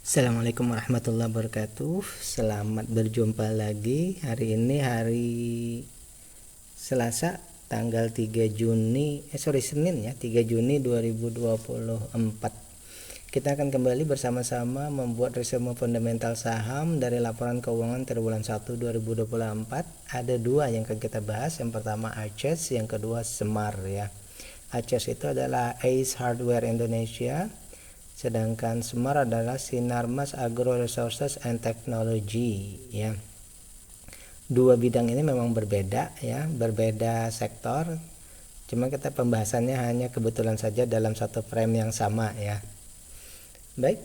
Assalamualaikum warahmatullahi wabarakatuh. Selamat berjumpa lagi. Hari ini hari Selasa tanggal 3 Juni Senin ya, 3 Juni 2024. Kita akan kembali bersama-sama membuat resume fundamental saham dari laporan keuangan triwulan 1 2024. Ada dua yang akan kita bahas. Yang pertama Aces, yang kedua Semar ya. Aces itu adalah Ace Hardware Indonesia, sedangkan Semar adalah Sinarmas Agro Resources and Technology ya. Dua bidang ini memang berbeda ya, berbeda sektor. Cuma kita pembahasannya hanya kebetulan saja dalam satu frame yang sama ya. Baik,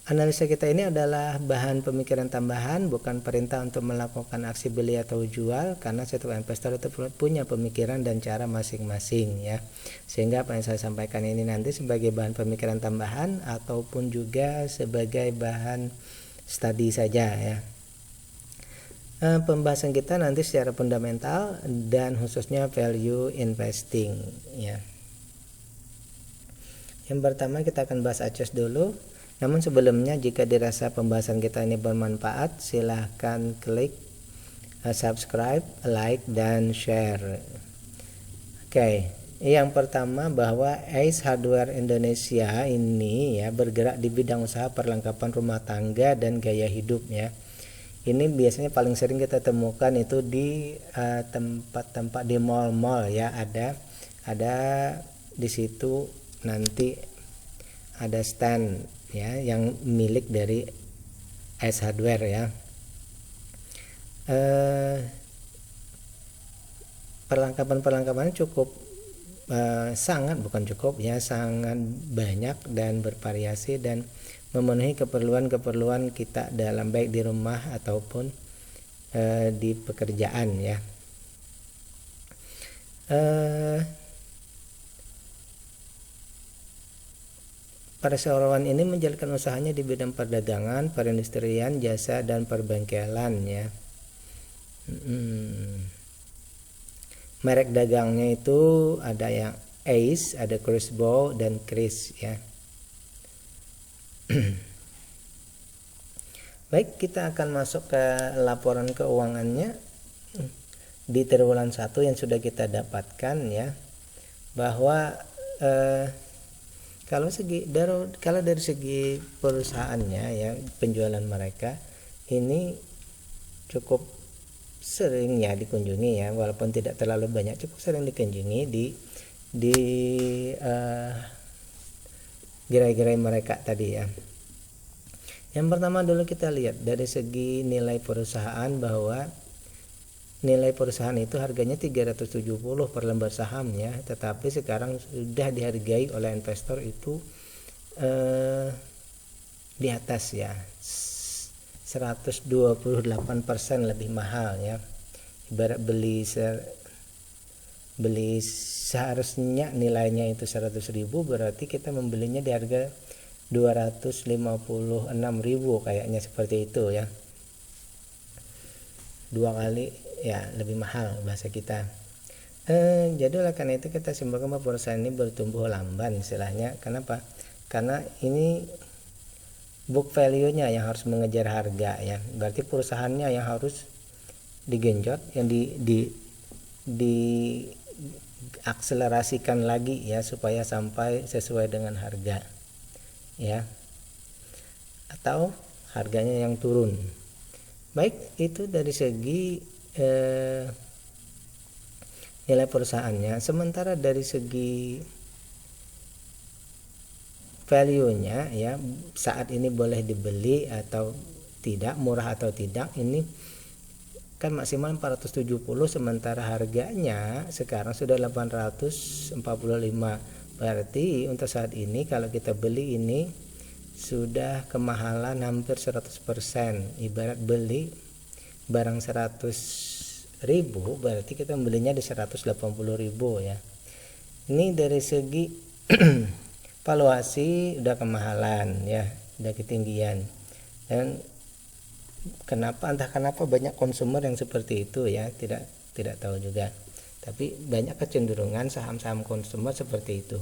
analisa kita ini adalah bahan pemikiran tambahan, bukan perintah untuk melakukan aksi beli atau jual, karena setiap investor itu punya pemikiran dan cara masing-masing ya. Sehingga apa yang saya sampaikan ini nanti sebagai bahan pemikiran tambahan ataupun juga sebagai bahan studi saja ya. Pembahasan kita nanti secara fundamental dan khususnya value investing ya. Yang pertama kita akan bahas Aces dulu. Namun sebelumnya, jika dirasa pembahasan kita ini bermanfaat, silahkan klik subscribe, like, dan share. Oke, yang pertama bahwa Ace Hardware Indonesia ini ya bergerak di bidang usaha perlengkapan rumah tangga dan gaya hidup ya. Ini biasanya paling sering kita temukan itu di tempat-tempat di mall-mall ya, ada di situ nanti ada stand ya yang milik dari Ace Hardware ya. Perlengkapan-perlengkapan cukup sangat banyak dan bervariasi dan memenuhi keperluan kita dalam baik di rumah ataupun di pekerjaan ya. Perseroan ini menjalankan usahanya di bidang perdagangan, perindustrian, jasa, dan perbengkelan ya. Merek dagangnya itu ada yang Ace, ada Crossbow, dan Chris ya. Baik, kita akan masuk ke laporan keuangannya di triwulan 1 yang sudah kita dapatkan ya, bahwa kalau dari segi perusahaannya ya, penjualan mereka ini cukup sering ya dikunjungi ya, walaupun tidak terlalu banyak, cukup sering dikunjungi di gerai-gerai mereka tadi ya. Yang pertama dulu kita lihat dari segi nilai perusahaan, bahwa nilai perusahaan itu harganya 370 per lembar saham ya, tetapi sekarang sudah dihargai oleh investor itu di atas ya 128% lebih mahal ya. Ibarat beli seharusnya nilainya itu 100.000, berarti kita membelinya di harga 256.000 kayaknya, seperti itu ya. Dua kali ya lebih mahal bahasa kita. Jadi oleh karena itu kita simpulkan bahwa perusahaan ini bertumbuh lamban istilahnya. Kenapa? Karena ini book value-nya yang harus mengejar harga ya. Berarti perusahaannya yang harus digenjot, yang di akselerasikan lagi ya, supaya sampai sesuai dengan harga ya, atau harganya yang turun. Baik, itu dari segi nilai perusahaannya. Sementara dari segi value-nya ya, saat ini boleh dibeli atau tidak, murah atau tidak, ini kan maksimal 470, sementara harganya sekarang sudah 845. Berarti untuk saat ini kalau kita beli ini sudah kemahalan hampir 100%. Ibarat beli barang 100.000, berarti kita belinya di 180.000 ya. Ini dari segi valuasi udah kemahalan ya, udah ketinggian. Dan entah kenapa banyak konsumer yang seperti itu ya, tidak tahu juga. Tapi banyak kecenderungan saham-saham konsumer seperti itu.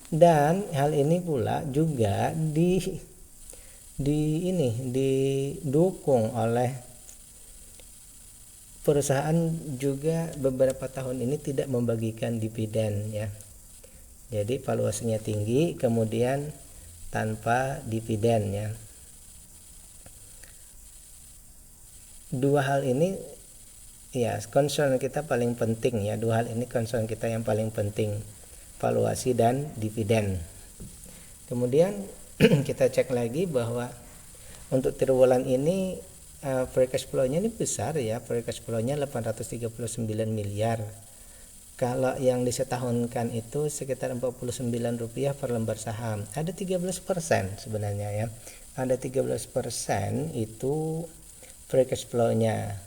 Dan hal ini pula juga didukung oleh perusahaan juga beberapa tahun ini tidak membagikan dividen ya. Jadi valuasinya tinggi kemudian tanpa dividen ya. Dua hal ini ya concern kita paling penting ya. Dua hal ini concern kita yang paling penting, valuasi dan dividen. Kemudian kita cek lagi bahwa untuk triwulan ini free cash flow-nya ini besar ya. Free cash flow-nya 839 miliar. Kalau yang disetahunkan itu sekitar Rp49 per lembar saham. Ada 13% sebenarnya ya. Ada 13% itu free cash flow-nya.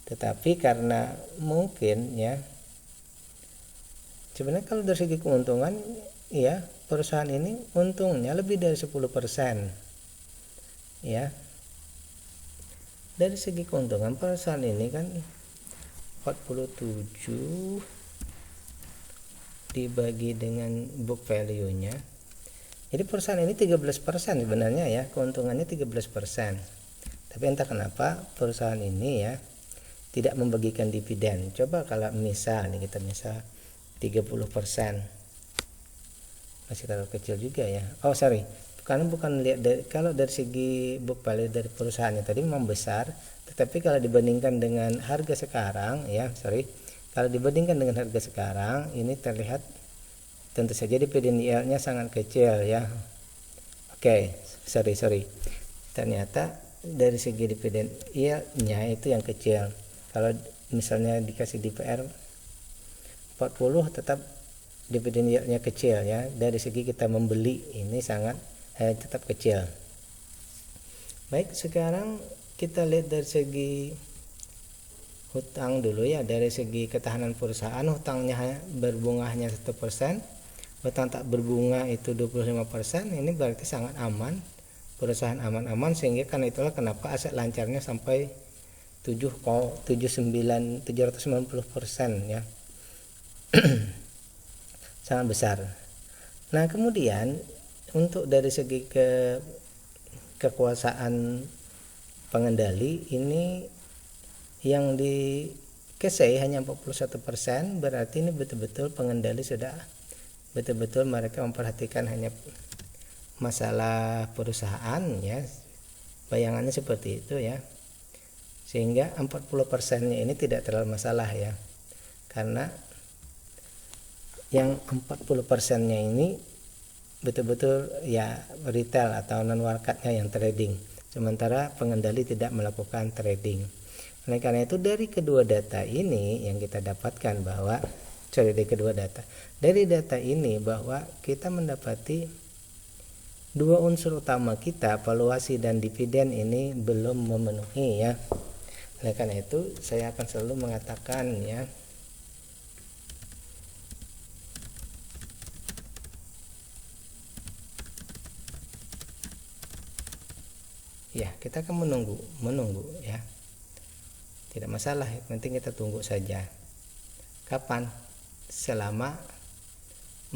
Tetapi karena mungkin ya, sebenarnya kalau dari segi keuntungan ya, perusahaan ini untungnya lebih dari 10% ya. Dari segi keuntungan perusahaan ini kan 47 dibagi dengan book value-nya. Jadi perusahaan ini 13% sebenarnya ya, keuntungannya 13%. Tapi entah kenapa perusahaan ini ya tidak membagikan dividen. Coba kalau misal nih kita misal 30%, masih terlalu kecil juga ya. Oh sorry, karena bukan lihat dari, kalau dari segi book value dari perusahaannya tadi memang besar, tetapi kalau dibandingkan dengan harga sekarang ya, kalau dibandingkan dengan harga sekarang ini terlihat tentu saja dividen yield-nya sangat kecil ya. Oke, sorry. Ternyata dari segi dividen yield-nya itu yang kecil. Kalau misalnya dikasih DPR 40 tetap dividen yield-nya kecil ya. Dari segi kita membeli ini sangat tetap kecil. Baik, sekarang kita lihat dari segi hutang dulu ya. Dari segi ketahanan perusahaan, hutangnya berbunga hanya 1%, hutang tak berbunga itu 25%. Ini berarti sangat aman, perusahaan aman-aman, sehingga karena itulah kenapa aset lancarnya sampai 790% ya. Sangat besar. Nah kemudian untuk dari segi kekuasaan pengendali ini yang di KSEI hanya 41%, berarti ini betul-betul pengendali sudah betul-betul mereka memperhatikan hanya masalah perusahaan ya, bayangannya seperti itu ya, sehingga 40%-nya ini tidak terlalu masalah ya, karena yang 40%-nya ini betul-betul ya retail atau non marketnya yang trading, sementara pengendali tidak melakukan trading. Oleh karena itu dari kedua data ini yang kita dapatkan bahwa dari data ini bahwa kita mendapati dua unsur utama kita, valuasi dan dividen, ini belum memenuhi ya. Oleh karena itu saya akan selalu mengatakan ya kita akan menunggu ya, tidak masalah, yang penting kita tunggu saja. Kapan? Selama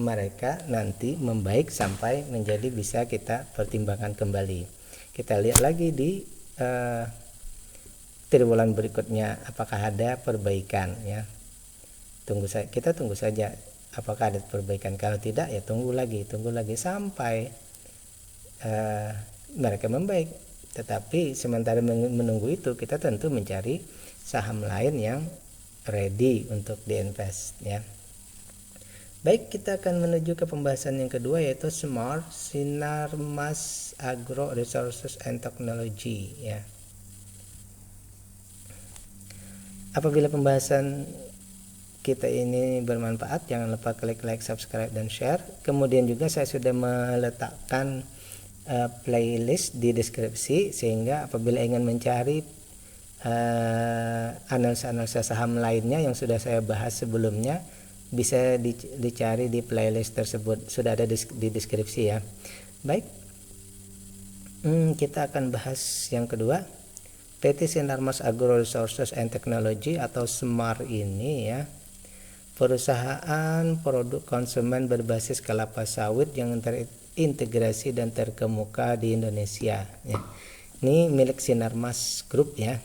mereka nanti membaik sampai menjadi bisa kita pertimbangkan kembali. Kita lihat lagi di triwulan berikutnya apakah ada perbaikan ya. Kita tunggu saja apakah ada perbaikan. Kalau tidak ya tunggu lagi sampai mereka membaik. Tetapi sementara menunggu itu kita tentu mencari saham lain yang ready untuk diinvest ya. Baik, kita akan menuju ke pembahasan yang kedua, yaitu Smart Sinarmas Agro Resources and Technology ya. Apabila pembahasan kita ini bermanfaat, jangan lupa klik like, subscribe dan share. Kemudian juga saya sudah meletakkan playlist di deskripsi, sehingga apabila ingin mencari analisa saham lainnya yang sudah saya bahas sebelumnya, bisa dicari di playlist tersebut, sudah ada di deskripsi ya. Baik, kita akan bahas yang kedua, PT Sinarmas Agro Resources and Technology atau SMAR ini ya. perusahaan produk konsumen berbasis kelapa sawit yang terintegrasi dan terkemuka di Indonesia ya. Ini milik Sinarmas Group ya.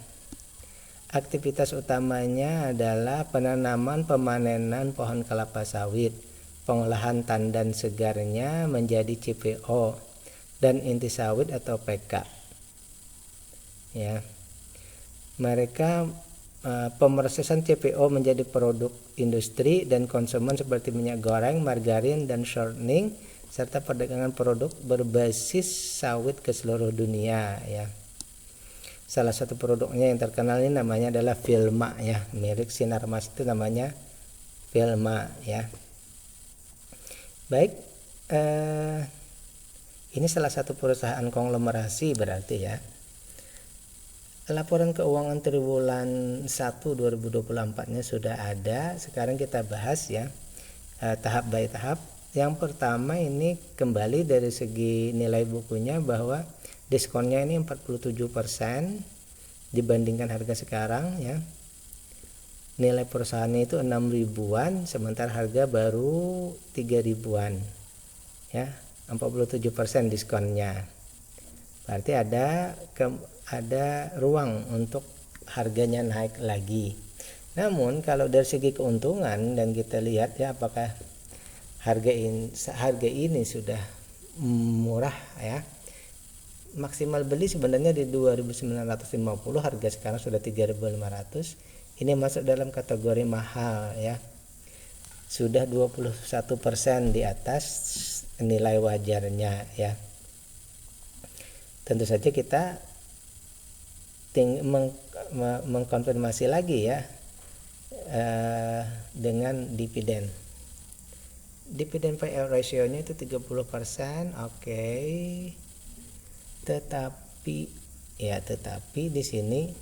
Aktivitas utamanya adalah penanaman pemanenan pohon kelapa sawit, pengolahan tandan segarnya menjadi CPO dan inti sawit atau PK ya. Mereka pemrosesan CPO menjadi produk industri dan konsumen seperti minyak goreng, margarin, dan shortening, serta perdagangan produk berbasis sawit ke seluruh dunia ya. Salah satu produknya yang terkenal ini namanya adalah Vilma ya, milik Sinarmas itu namanya Vilma ya. Baik, ini salah satu perusahaan konglomerasi berarti ya. Laporan keuangan triwulan 1 2024-nya sudah ada. Sekarang kita bahas ya tahap by tahap. Yang pertama ini kembali dari segi nilai bukunya bahwa diskonnya ini 47% dibandingkan harga sekarang ya. Nilai perusahaannya itu 6 ribuan sementara harga baru 3 ribuan ya. 47% diskonnya. Berarti ada ruang untuk harganya naik lagi. Namun kalau dari segi keuntungan dan kita lihat ya apakah harga ini sudah murah ya. Maksimal beli sebenarnya di 2.950, harga sekarang sudah 3.500. Ini masuk dalam kategori mahal ya. Sudah 21% di atas nilai wajarnya ya. Tentu saja kita mengkonfirmasi lagi ya dengan dividen. Dividen payout ratio-nya itu 30%, oke. Tetapi di sini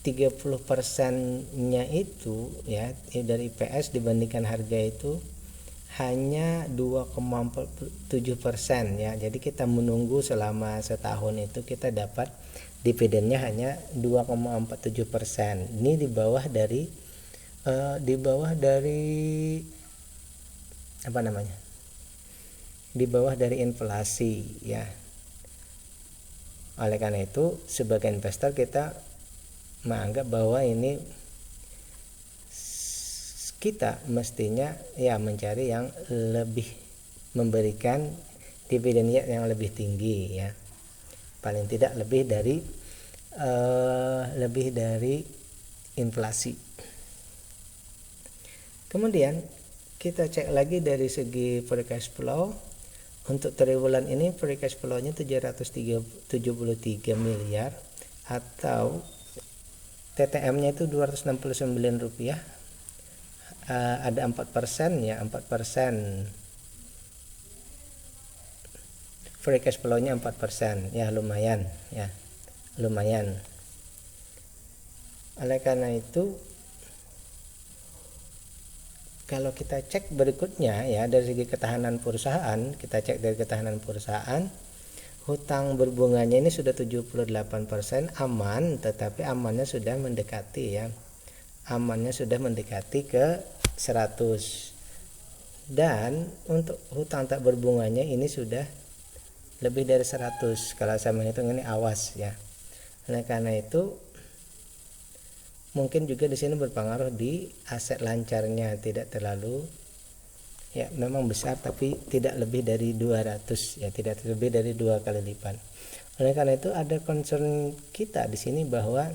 30%-nya itu ya dari IPS dibandingkan harga itu hanya 2,47% ya. Jadi kita menunggu selama setahun itu kita dapat dividennya hanya 2,47%. Ini di bawah dari apa namanya? Di bawah dari inflasi ya. Oleh karena itu sebagai investor kita menganggap bahwa ini kita mestinya ya mencari yang lebih memberikan dividen yang lebih tinggi ya, paling tidak lebih dari inflasi. Kemudian kita cek lagi dari segi free cash flow. Untuk triwulan ini free cash flow-nya 773 miliar atau TTM-nya itu 269 rupiah. Ada 4% ya, 4% free cash flow-nya 4% ya, lumayan. Oleh karena itu kalau kita cek berikutnya ya dari segi ketahanan perusahaan, kita cek dari ketahanan perusahaan, hutang berbunganya ini sudah 78% aman, tetapi amannya sudah mendekati ya. Amannya sudah mendekati ke 100. Dan untuk hutang tak berbunganya ini sudah lebih dari 100. Kalau saya menghitung ini awas ya. Oleh karena itu mungkin juga di sini berpengaruh di aset lancarnya, tidak terlalu ya, memang besar tapi tidak lebih dari 200 ya, tidak lebih dari 2 kali lipat. Oleh karena itu ada concern kita di sini bahwa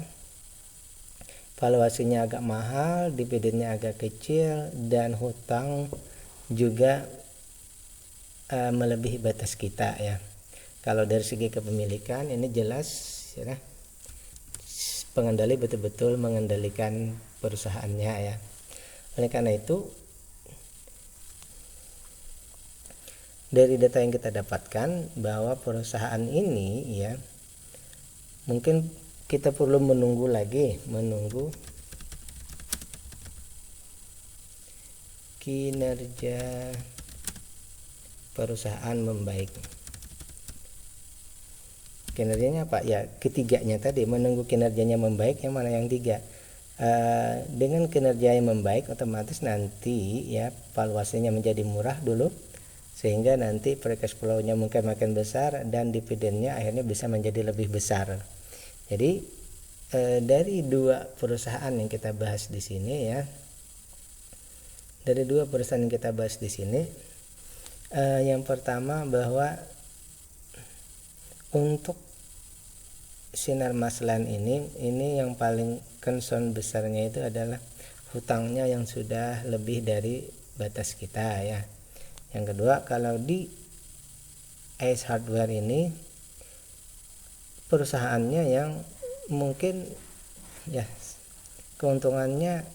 valuasinya agak mahal, dividennya agak kecil, dan hutang juga melebihi batas kita ya. Kalau dari segi kepemilikan ini jelas ya, pengendali betul-betul mengendalikan perusahaannya ya. Oleh karena itu dari data yang kita dapatkan bahwa perusahaan ini ya, mungkin kita perlu menunggu kinerja perusahaan membaik. Kinerjanya apa ya, ketiganya tadi, menunggu kinerjanya membaik. Yang mana yang tiga? Dengan kinerja yang membaik otomatis nanti ya valuasinya menjadi murah dulu, sehingga nanti free cash flow-nya mungkin makin besar dan dividennya akhirnya bisa menjadi lebih besar. Jadi dari dua perusahaan yang kita bahas di sini ya, dari dua perusahaan yang kita bahas di sini, yang pertama bahwa untuk Sinar Maslan ini yang paling concern besarnya itu adalah hutangnya yang sudah lebih dari batas kita ya. Yang kedua, kalau di Ace Hardware ini perusahaannya yang mungkin ya keuntungannya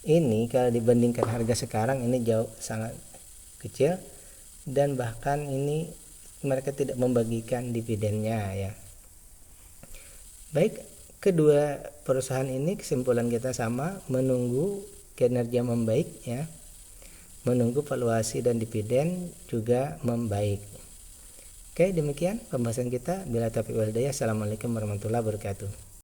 ini kalau dibandingkan harga sekarang ini jauh sangat kecil, dan bahkan ini mereka tidak membagikan dividennya ya. Baik, kedua perusahaan ini kesimpulan kita sama, menunggu kinerja membaik ya, menunggu valuasi dan dividen juga membaik. Oke, demikian pembahasan kita. Bila taufiq wal hidayah. Assalamualaikum warahmatullahi wabarakatuh.